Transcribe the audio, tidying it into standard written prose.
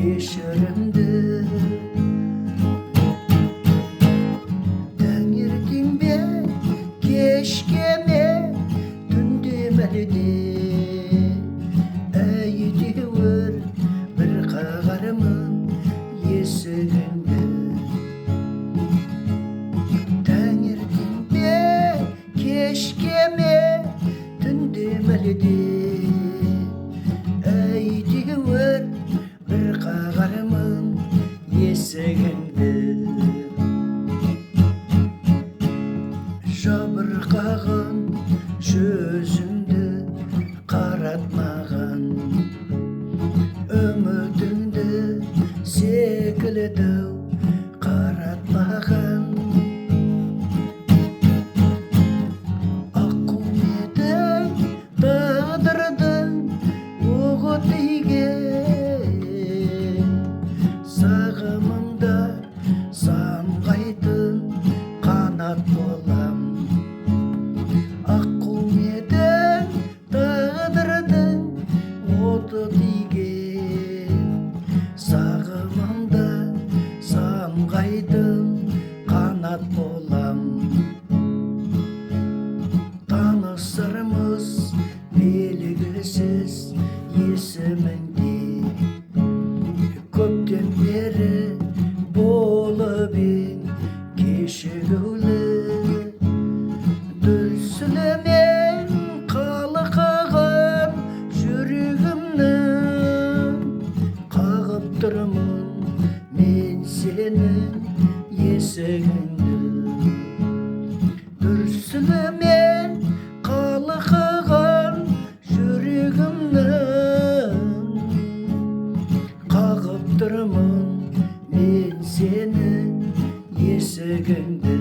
кешірімді. Таңертең бе кешке ме түнде мәліде әйтеуір бір қағармын есігіңді. Таңертең бе кешке ме түнде мәліде әйтеуір бір қағармын есігіңді. Жабырқаған жүзіңді қаратмаған, үмітіңді секілдеу қаратпаған. Аққу едің тағдырдың оғы тиген, сағымымда самғайтын қанат болам. Аққу едің тағдырдың оты тиген, сағымымда самғайтын қанат болам. Танысырмыз белгісіз есіміңде, көптен бері болып ең кешігулі. Дүрсілімен қалқыған жүрегімнің, қағып тұрмын мен сенің есігіңді. Дүрсілімен қалқыған жүрегімнің, қағып тұрмын мен сенің есігіңді.